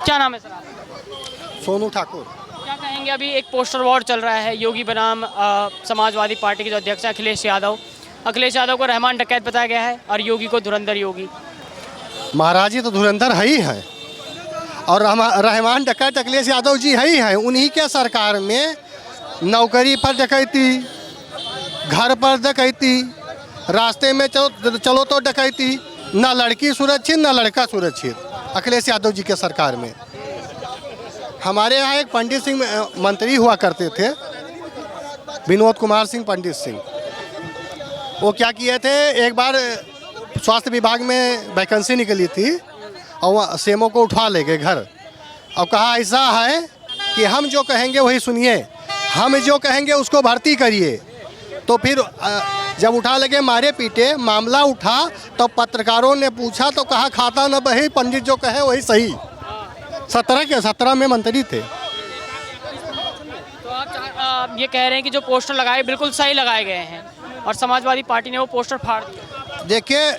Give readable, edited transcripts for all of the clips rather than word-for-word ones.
क्या नाम है सर आपका? सोनू ठाकुर। क्या कहेंगे, अभी एक पोस्टर वॉर चल रहा है योगी बनाम समाजवादी पार्टी के जो अध्यक्ष हैं अखिलेश यादव को रहमान डकैत बताया गया है और योगी को धुरंधर योगी। महाराज जी तो धुरंधर है ही है और रहमान डकैत अखिलेश यादव जी है ही है। उन्हीं के सरकार में नौकरी पर डकैती, घर पर डकैती, रास्ते में चलो तो डकैती, ना लड़की सुरक्षित ना लड़का सुरक्षित अखिलेश यादव जी के सरकार में। हमारे यहाँ एक पंडित सिंह मंत्री हुआ करते थे, विनोद कुमार सिंह पंडित सिंह। वो क्या किए थे, एक बार स्वास्थ्य विभाग में वैकेंसी निकली थी और वह सीएमओ को उठा ले गए घर और कहा ऐसा है कि हम जो कहेंगे वही सुनिए, हम जो कहेंगे उसको भर्ती करिए। तो फिर जब उठा लगे मारे पीटे, मामला उठा तो पत्रकारों ने पूछा तो कहा खाता न बही, पंडित जो कहे वही सही। 17 में मंत्री थे। तो आप ये कह रहे हैं कि जो पोस्टर लगाए बिल्कुल सही लगाए गए हैं और समाजवादी पार्टी ने वो पोस्टर फाड़ दिया। देखिए,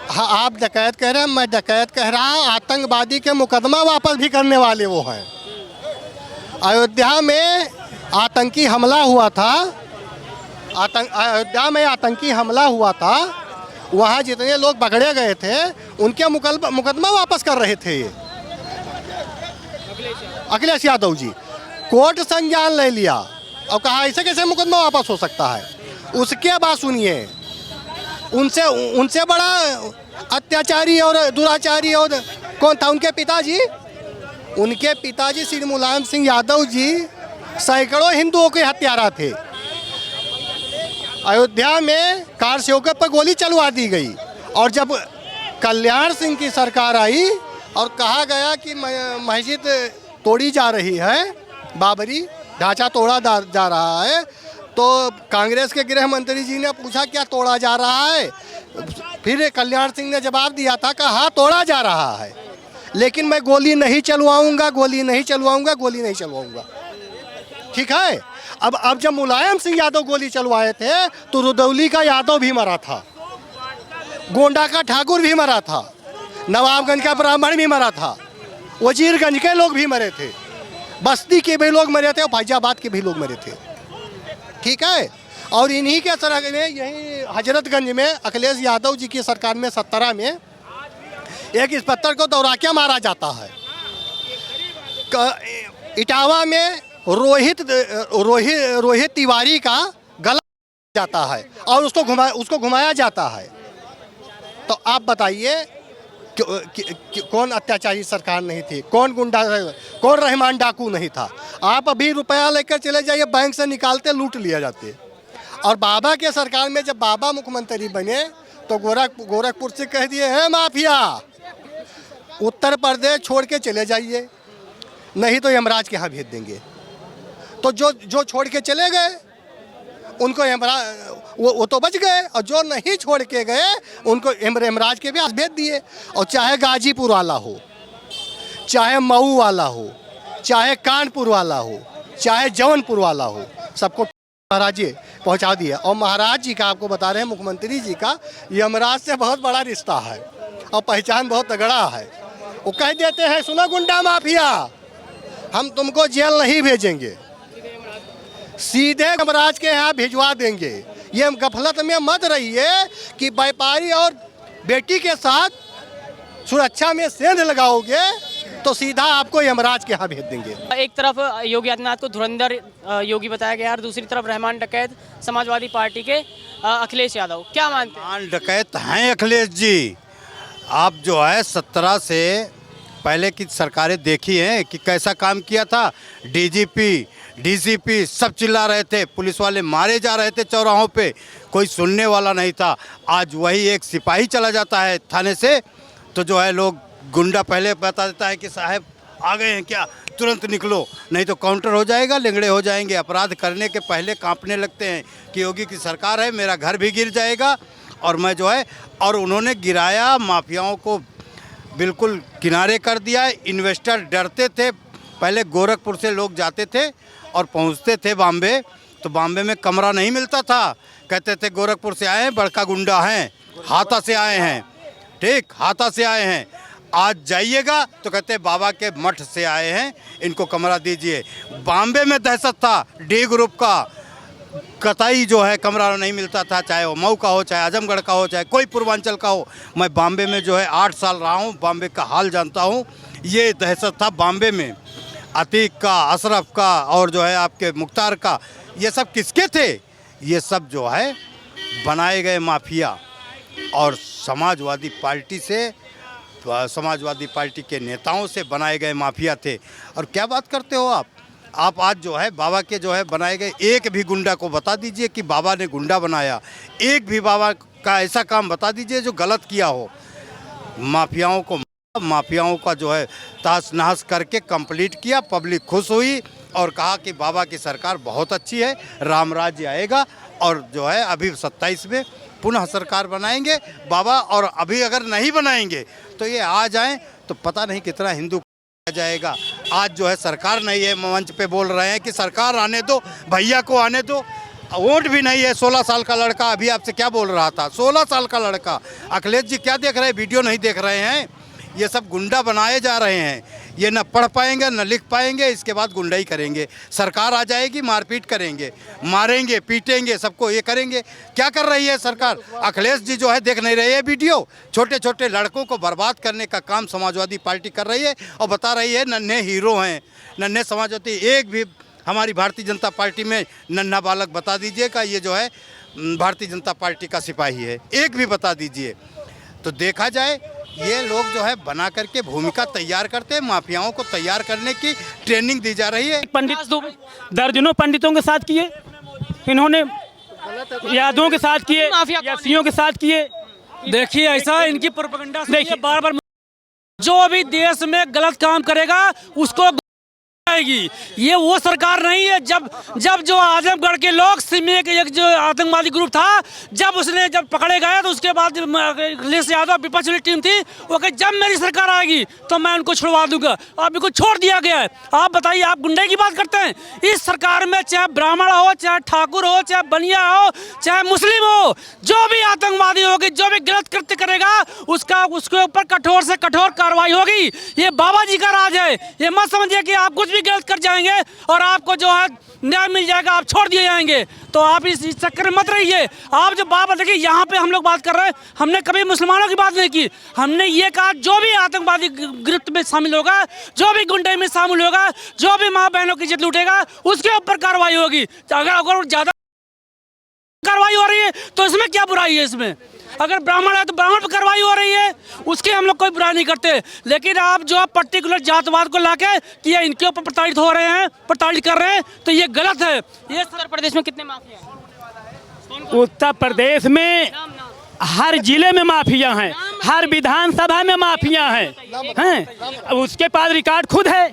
हाँ, आप डकैत कह रहे हैं, मैं डकैत कह रहा हूँ। आतंकवादी के मुकदमा वापस भी करने वाले वो हैं। अयोध्या में आतंकी हमला हुआ था, अयोध्या में आतंकी हमला हुआ था, वहाँ जितने लोग पकड़े गए थे उनके मुकदमा वापस कर रहे थे ये अखिलेश यादव जी। कोर्ट संज्ञान ले लिया और कहा ऐसे कैसे मुकदमा वापस हो सकता है। उसके बाद सुनिए, उनसे बड़ा अत्याचारी और दुराचारी और कौन था? उनके पिताजी श्री मुलायम सिंह यादव जी सैकड़ों हिंदुओं के हत्यारा थे। अयोध्या में कार सेवकों पर गोली चलवा दी गई और जब कल्याण सिंह की सरकार आई और कहा गया कि मस्जिद तोड़ी जा रही है, बाबरी ढांचा तोड़ा जा रहा है, तो कांग्रेस के गृह मंत्री जी ने पूछा क्या तोड़ा जा रहा है। फिर कल्याण सिंह ने जवाब दिया था कि हाँ तोड़ा जा रहा है, लेकिन मैं गोली नहीं चलवाऊंगा। ठीक है। अब जब मुलायम सिंह यादव गोली चलवाए थे तो रुदौली का यादव भी मरा था, गोंडा का ठाकुर भी मरा था, नवाबगंज का ब्राह्मण भी मरा था, वजीरगंज के लोग भी मरे थे, बस्ती के भी लोग मरे थे और फैजाबाद के भी लोग मरे थे। ठीक है। और इन्हीं के सरकार में यही हजरतगंज में अखिलेश यादव जी की सरकार में 17 में एक इंस्पेक्टर को दौड़ा के मारा जाता है। इटावा में रोहित तिवारी का गला जाता है और उसको घुमाया जाता है। तो आप बताइए कौन अत्याचारी सरकार नहीं थी, कौन गुंडा, कौन रहमान डाकू नहीं था। आप अभी रुपया लेकर चले जाइए, बैंक से निकालते लूट लिया जाते। और बाबा के सरकार में जब बाबा मुख्यमंत्री बने तो गोरखपुर से कह दिए हैं माफिया, उत्तर प्रदेश छोड़ के चले जाइए, नहीं तो यमराज के यहाँ भेज देंगे। तो जो छोड़ के चले गए उनको वो तो बच गए, और जो नहीं छोड़ के गए उनको यमराज के भी भेज दिए। और चाहे गाजीपुर वाला हो, चाहे मऊ वाला हो, चाहे कानपुर वाला हो, चाहे जौनपुर वाला हो, सबको महाराज जी पहुँचा दिया। और महाराज जी का आपको बता रहे हैं, मुख्यमंत्री जी का यमराज से बहुत बड़ा रिश्ता है और पहचान बहुत तगड़ा है। वो कह देते हैं सुनो गुंडा माफिया, हम तुमको जेल नहीं भेजेंगे, सीधे यमराज के यहाँ भिजवा देंगे। ये गफलत में मत रहिए कि व्यापारी और बेटी के साथ सुरक्षा में सेंध लगाओगे तो सीधा आपको यमराज के यहाँ भेज देंगे। एक तरफ योगी आदित्यनाथ को धुरंधर योगी बताया गया और दूसरी तरफ रहमान डकैत समाजवादी पार्टी के अखिलेश यादव। क्या मानते हैं? रहमान डकैत हैं अखिलेश जी। आप जो है 17 से पहले की सरकारें देखी हैं कि कैसा काम किया था। डीजीपी डीसीपी सब चिल्ला रहे थे, पुलिस वाले मारे जा रहे थे चौराहों पे, कोई सुनने वाला नहीं था। आज वही एक सिपाही चला जाता है थाने से तो जो है लोग, गुंडा पहले बता देता है कि साहब आ गए हैं क्या, तुरंत निकलो नहीं तो काउंटर हो जाएगा, लंगड़े हो जाएंगे। अपराध करने के पहले कांपने लगते हैं कि योगी की सरकार है, मेरा घर भी गिर जाएगा और मैं जो है, और उन्होंने गिराया, माफियाओं को बिल्कुल किनारे कर दिया। इन्वेस्टर डरते थे। पहले गोरखपुर से लोग जाते थे और पहुंचते थे बॉम्बे, तो बॉम्बे में कमरा नहीं मिलता था। कहते थे गोरखपुर से आए हैं, बड़का गुंडा हैं, हाथा से आए हैं, ठीक, हाथा से आए हैं। आज जाइएगा तो कहते हैं बाबा के मठ से आए हैं, इनको कमरा दीजिए। बॉम्बे में दहशत था, डी ग्रुप का कतई जो है कमरा नहीं मिलता था, चाहे वो मऊ का हो, चाहे आजमगढ़ का हो, चाहे कोई पूर्वांचल का हो। मैं बॉम्बे में जो है 8 साल रहा हूँ, बॉम्बे का हाल जानता हूँ। ये दहशत था बॉम्बे में, अतीक का, अशरफ का और जो है आपके मुख्तार का। ये सब किसके थे? ये सब जो है बनाए गए माफिया और समाजवादी पार्टी से, समाजवादी पार्टी के नेताओं से बनाए गए माफिया थे। और क्या बात करते हो आप आज जो है बाबा के जो है बनाए गए एक भी गुंडा को बता दीजिए कि बाबा ने गुंडा बनाया। एक भी बाबा का ऐसा काम बता दीजिए जो गलत किया हो। माफियाओं का जो है तहस नहस करके कंप्लीट किया। पब्लिक खुश हुई और कहा कि बाबा की सरकार बहुत अच्छी है, राम राज्य आएगा। और जो है अभी 27 में पुनः सरकार बनाएंगे बाबा, और अभी अगर नहीं बनाएंगे तो ये आ जाएं तो पता नहीं कितना हिंदू आ जाएगा। आज जो है सरकार नहीं है, मंच पे बोल रहे हैं कि सरकार आने दो, भैया को आने दो। वोट भी नहीं है। 16 साल का लड़का अभी आपसे क्या बोल रहा था, 16 साल का लड़का। अखिलेश जी क्या देख रहे हैं, वीडियो नहीं देख रहे हैं? ये सब गुंडा बनाए जा रहे हैं। ये न पढ़ पाएंगे न लिख पाएंगे, इसके बाद गुंडाई करेंगे। सरकार आ जाएगी, मारपीट करेंगे, मारेंगे, पीटेंगे, सबको ये करेंगे। क्या कर रही है सरकार? अखिलेश जी जो है देख नहीं रहे हैं वीडियो। छोटे छोटे लड़कों को बर्बाद करने का काम समाजवादी पार्टी कर रही है और बता रही है नन्हे हीरो हैं, नन्हे समाजवादी। एक भी हमारी भारतीय जनता पार्टी में नन्हा बालक बता दीजिएगा ये जो है भारतीय जनता पार्टी का सिपाही है, एक भी बता दीजिए। तो देखा जाए ये लोग जो है बना करके भूमिका तैयार करते हैं। माफियाओं को तैयार करने की ट्रेनिंग दी जा रही है। पंडित दर्जनों पंडितों के साथ किए इन्होंने, यादवों के साथ किए, यासियों के साथ किए। देखिए ऐसा इनकी प्रोपेगेंडा देखिए, बार बार जो भी देश में गलत काम करेगा उसको आएगी। ये वो सरकार नहीं है। जब जो आजमगढ़ के लोग सिमी के एक जो आतंकवादी ग्रुप था, जब पकड़े गए तो उसके बाद अखिलेश यादव विपक्ष वाली टीम थी, वो कहे जब मेरी सरकार आएगी तो मैं उनको छुड़वा दूंगा। अब इनको छोड़ दिया गया है। आप बताइए, आप गुंडे की बात करते हैं। इस सरकार में चाहे ब्राह्मण हो, चाहे ठाकुर हो, चाहे बनिया हो, चाहे मुस्लिम हो, जो भी आतंकवादी होगी, जो भी गलत कृत्य करेगा उसके ऊपर कठोर से कठोर कार्रवाई होगी। ये बाबा जी का राज है। ये मत समझिए कि आप कुछ भी गलत कर जाएंगे और आपको जो है न्याय मिल जाएगा, आप छोड़ दिए जाएंगे। तो आप इस चक्कर में मत रहिए। आप जो बाबा देखिए, यहाँ पे हम लोग बात कर रहे हैं, हमने कभी मुसलमानों की बात नहीं की। हमने ये कहा जो भी आतंकवादी गिरफ्त में शामिल होगा, जो भी गुंडे में शामिल होगा, जो भी माँ बहनों की इज्जत लूटेगा, उसके ऊपर कार्रवाई होगी। अगर ज्यादा कार्रवाई हो रही है तो इसमें क्या बुराई है? इसमें अगर ब्राह्मण है तो ब्राह्मण पर कार्रवाई हो रही है, उसकी हम लोग कोई बुराई नहीं करते। लेकिन आप जो पर्टिकुलर जातवाद को लाके कि ये इनके ऊपर प्रताड़ित हो रहे हैं, प्रताड़ित कर रहे हैं, तो ये गलत है। ये उत्तर प्रदेश में कितने माफिया हैं? उत्तर प्रदेश में हर जिले में माफिया हैं, हर विधानसभा में माफिया हैं। उसके पास रिकॉर्ड खुद है,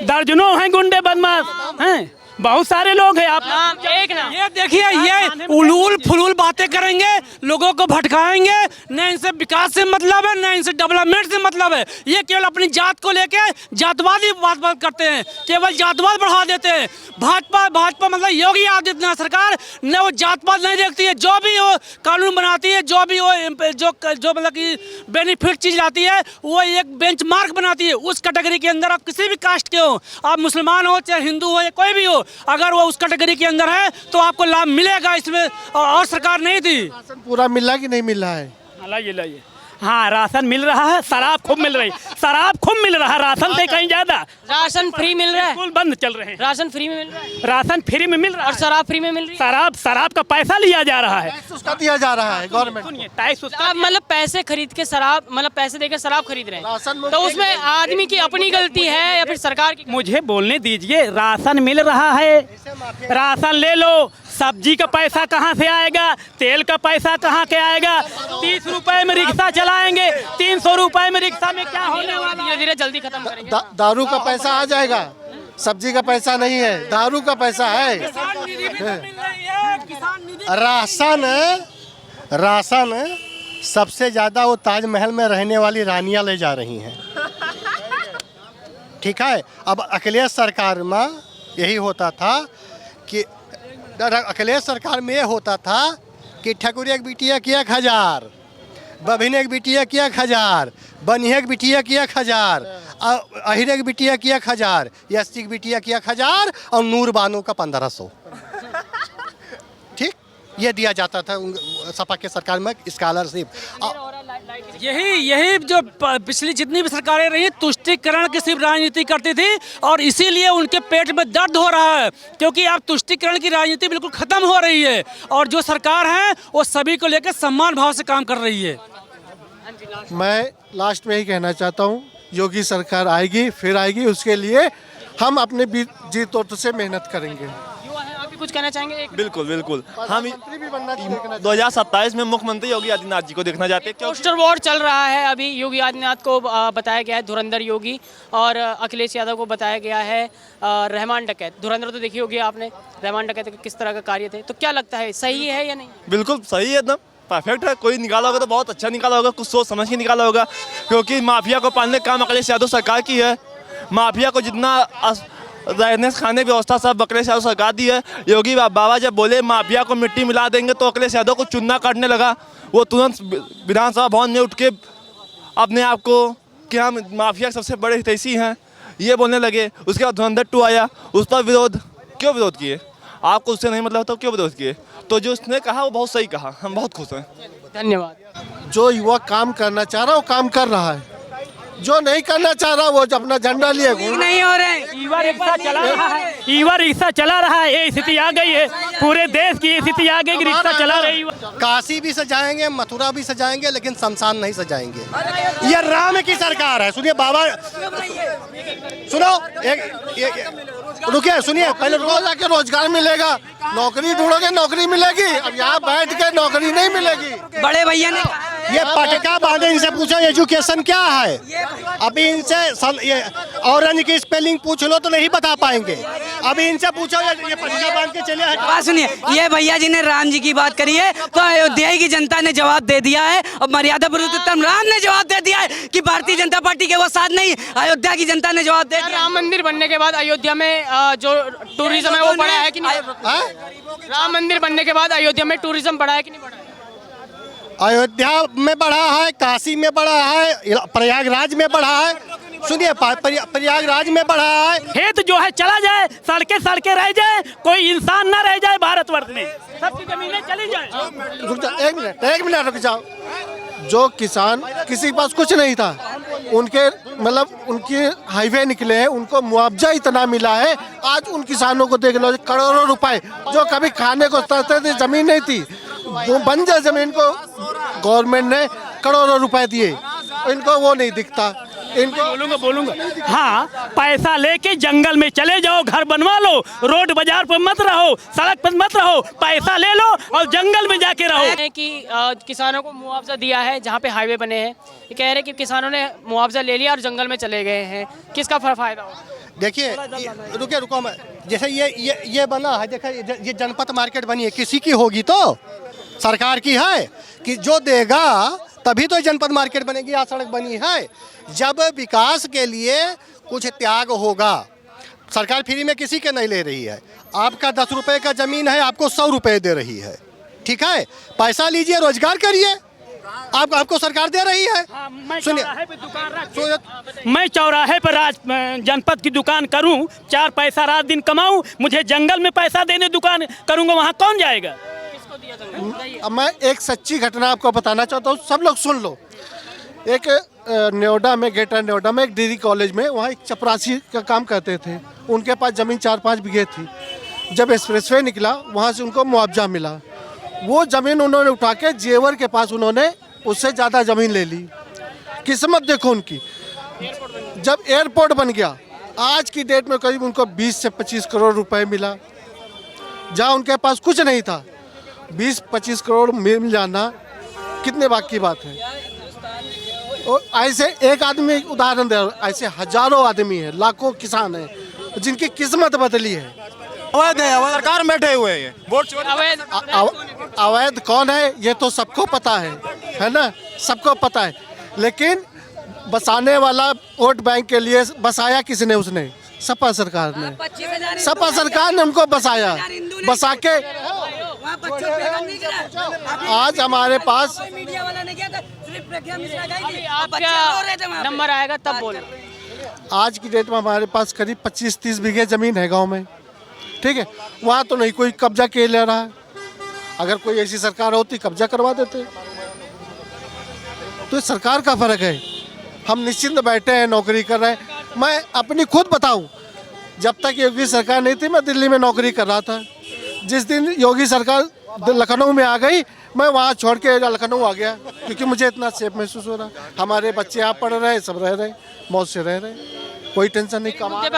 दर्जनों हैं गुंडे बदमाश हैं, बहुत सारे लोग हैं। आप एक ना ये देखिए, ये उलूल फुलूल बातें करेंगे, लोगों को भटकाएंगे। न इनसे विकास से मतलब है, न इनसे डेवलपमेंट से मतलब है। ये केवल अपनी जात को लेके जातवादी बात करते हैं, केवल जातवाद बढ़ा देते हैं। भाजपा मतलब योगी आदित्यनाथ सरकार न वो जातवाद नहीं देखती है। जो भी वो कानून बनाती है, जो भी वो जो मतलब कि बेनिफिट चीज लाती है, वो एक बेंचमार्क बनाती है। उस कैटेगरी के अंदर आप किसी भी कास्ट के हो, आप मुसलमान हो चाहे हिंदू हो या कोई भी हो, अगर वो उस कैटेगरी के अंदर है तो आपको लाभ मिलेगा। इसमें और सरकार नहीं थी। राशन पूरा मिल रहा है कि नहीं मिल रहा है? लाइए हाँ, राशन मिल रहा है, शराब खूब मिल रही, शराब खूब मिल रहा है, राशन से कहीं ज्यादा। राशन फ्री मिल रहा है, स्कूल बंद चल रहे हैं, राशन फ्री में मिल रहा है, राशन फ्री में मिल रहा है, और शराब फ्री में मिल रही है। शराब का पैसा लिया जा रहा है, उसका दिया जा रहा है गवर्नमेंट। सुनिए, टैक्स उसका आप मतलब पैसे खरीद के शराब, मतलब पैसे देकर शराब खरीद रहे राशन हैं, में- तो उसमें आदमी की अपनी गलती है या फिर सरकार की? मुझे बोलने दीजिए। राशन मिल रहा है, राशन ले लो, सब्जी का पैसा कहाँ से आएगा, तेल का पैसा कहाँ के आएगा? 30 रुपए में रिक्शा चलाएंगे, 300 रुपए में रिक्शा में क्या होने वाला? धीरे धीरे जल्दी खत्म करेंगे। दारू का पैसा आ जाएगा, सब्जी का पैसा नहीं है, दारू का पैसा है। राशन सबसे ज्यादा वो ताजमहल में रहने वाली रानियां ले जा रही हैं। ठीक है, अब अखिलेश सरकार में यही होता था कि अखिलेश सरकार में ये होता था कि ठकुरिया की बिटिया की 1000, बभिने की बिटिया की 1000, बनिया की बिटिया की 1000, अहिरे की बिटिया की 1000, एसटी की बिटिया की 1000 और नूर बानो का 1500। ठीक, ये दिया जाता था सपा के सरकार में स्कॉलरशिप। यही जो पिछली जितनी भी सरकारें रही तुष्टीकरण की सिर्फ राजनीति करती थी और इसीलिए उनके पेट में दर्द हो रहा है, क्योंकि अब तुष्टीकरण की राजनीति बिल्कुल खत्म हो रही है और जो सरकार है वो सभी को लेकर सम्मान भाव से काम कर रही है। मैं लास्ट में ही कहना चाहता हूँ, योगी सरकार आएगी, फिर आएगी, उसके लिए हम अपने जी तोड़ से मेहनत करेंगे। आप भी कुछ कहना चाहेंगे? बिल्कुल बिल्कुल, हम मंत्री भी बनना देखना 2027 में मुख्यमंत्री योगी आदित्यनाथ जी को देखना चाहते हैं, क्योंकि पोस्टर वॉर चल रहा है अभी। योगी आदित्यनाथ को बताया गया है धुरंधर योगी और अखिलेश यादव को बताया गया है रहमान डकैत। धुरंधर तो देखी होगी आपने, रहमान डकैत किस तरह का कार्य थे, तो क्या लगता है सही है या नहीं? बिल्कुल सही है, एकदम परफेक्ट है। कोई निकाला होगा तो बहुत अच्छा निकाला होगा, कुछ सोच समझ के निकाला होगा, क्योंकि माफिया को पालने का काम अखिलेश यादव सरकार की है। माफिया को जितना रहने खाने की व्यवस्था सब अखिलेश यादव सरकार दी है। योगी बाबा जब बोले माफिया को मिट्टी मिला देंगे तो अखिलेश यादव को चुनना काटने लगा। वो तुरंत विधानसभा भवन में उठ के अपने आप को कि हम माफिया सबसे बड़े हितैषी हैं ये बोलने लगे। उसके बाद धुरंधर 2 आया, उस पर क्यों विरोध किए? आपको उससे नहीं मतलब तो क्यों विरोध किए? तो जो उसने कहा वो बहुत सही कहा, हम बहुत खुश हैं। धन्यवाद। जो युवा काम करना चाह रहा है वो काम कर रहा है, जो नहीं करना चाह रहा वो अपना झंडा लिए नहीं हो रहे। ईवा रिक्शा चला रहा है, ईवा रिक्शा चला रहा है, ये स्थिति आ गई है, पूरे देश की स्थिति आ गई कि रिक्शा चला रही है। काशी भी सजाएंगे, मथुरा भी सजाएंगे, लेकिन शमशान नहीं सजाएंगे। ये राम की सरकार है। सुनिए बाबा, सुनो रुकिए, सुनिए पहले जाके रोजगार मिलेगा, नौकरी ढूंढोगे नौकरी मिलेगी, अब यहाँ बैठ के नौकरी नहीं मिलेगी। बड़े भैया ने ये पटका बांधे, इनसे पूछो एजुकेशन क्या है। अभी इनसे ये ऑरेंज की स्पेलिंग पूछ लो तो नहीं बता पाएंगे। अभी इनसे पूछो ये पटका बांध के चले। बात सुनिए, ये भैया जी ने राम जी की बात करी है तो अयोध्या की जनता ने जवाब दे दिया है और मर्यादा पुरुषोत्तम राम ने जवाब दे दिया है कि भारतीय जनता पार्टी के वो साथ नहीं, अयोध्या की जनता ने जवाब दे दिया। राम मंदिर बनने के बाद अयोध्या में जो टूरिज्म है वो बढ़ा है कि नहीं? राम मंदिर बनने के बाद अयोध्या में टूरिज्म बढ़ा है कि नहीं बढ़ा है? अयोध्या में बढ़ा है, काशी में बढ़ा है, प्रयागराज में बढ़ा है। सुनिए प्रयागराज में बढ़ा है। खेत जो है चला जाए, सड़कें रह जाए, कोई इंसान ना रह जाए भारतवर्ष में, सबकी जमीनें चली जाए। रुक जाओ, एक मिनट रुक जाओ। जो किसान किसी के पास कुछ नहीं था, उनके मतलब उनके हाईवे निकले हैं, उनको मुआवजा इतना मिला है। आज उन किसानों को देख लो, करोड़ों रुपए जो कभी खाने को तरते थे, जमीन नहीं थी, वो बंजर जमीन को गवर्नमेंट ने करोड़ों रुपए दिए, इनको वो नहीं दिखता। इनको बोलूंगा हाँ, पैसा लेके जंगल में चले जाओ, घर बनवा लो, रोड बाजार पर मत रहो, सड़क पर मत रहो, पैसा ले लो और जंगल में जाके रहो। कि किसानों को मुआवजा दिया है जहाँ पे हाईवे बने हैं, ये कह रहे हैं कि किसानों ने मुआवजा ले लिया और जंगल में चले गए हैं, किसका फायदा होगा? देखिए रुको जैसे ये बना है, देखिए ये जनपद मार्केट बनी है, किसी की होगी तो सरकार की है कि जो देगा तभी तो जनपद मार्केट बनेगी। यहाँ सड़क बनी है, जब विकास के लिए कुछ त्याग होगा। सरकार फ्री में किसी के नहीं ले रही है। आपका 10 रुपए का जमीन है, आपको 100 रुपए दे रही है, ठीक है? पैसा लीजिए, रोजगार करिए, आपको सरकार दे रही है। सुनिए, मैं चौराहे पर जनपद की दुकान करूं, 4 पैसा रात दिन कमाऊं, मुझे जंगल में पैसा देने दुकान करूंगा, वहां कौन जाएगा? अब मैं एक सच्ची घटना आपको बताना चाहता हूँ, सब लोग सुन लो। एक नोएडा में, ग्रेटर नोएडा में एक डिग्री कॉलेज में, वहाँ एक चपरासी का काम करते थे। उनके पास ज़मीन 4-5 बीघे थी। जब एक्सप्रेसवे निकला, वहाँ से उनको मुआवजा मिला। वो ज़मीन उन्होंने उठा के जेवर के पास उन्होंने उससे ज़्यादा ज़मीन ले ली। किस्मत देखो उनकी। जब एयरपोर्ट बन गया, आज की डेट में करीब उनको 20 से 25 करोड़ रुपए मिला। जहाँ उनके पास कुछ नहीं था, 20-25 करोड़ मिल जाना कितने बात की बात है। और ऐसे एक आदमी उदाहरण दे, ऐसे हजारों आदमी हैं, लाखों किसान हैं जिनकी किस्मत बदली है। अवैध है, सरकार बैठे हुए हैं, वोट अवैध कौन है ये तो सबको पता है ना, सबको पता है। लेकिन बसाने वाला वोट बैंक के लिए बसाया किसने? उसने सपा सरकार ने। सपा सरकार ने उनको बसाया, बसा के आज हमारे पास अभी आपका नंबर आएगा तब बोलो। आज की डेट में हमारे पास करीब 25-30 बीघे ज़मीन है गांव में, ठीक है। वहाँ तो नहीं कोई कब्जा किए ले रहा है। अगर कोई ऐसी सरकार होती कब्जा करवा देते। तो ये सरकार का फ़र्क है। हम निश्चिंत बैठे हैं, नौकरी कर रहे हैं। मैं अपनी खुद बताऊं, जब तक योगी सरकार नहीं थी मैं दिल्ली में नौकरी कर रहा था। जिस दिन योगी सरकार लखनऊ में आ गई, मैं वहाँ छोड़ के लखनऊ आ गया, क्योंकि मुझे इतना सेफ महसूस हो रहा। हमारे बच्चे यहाँ पढ़ रहे, सब रह रहे, मौज से रह रहे, कोई टेंशन नहीं। कमा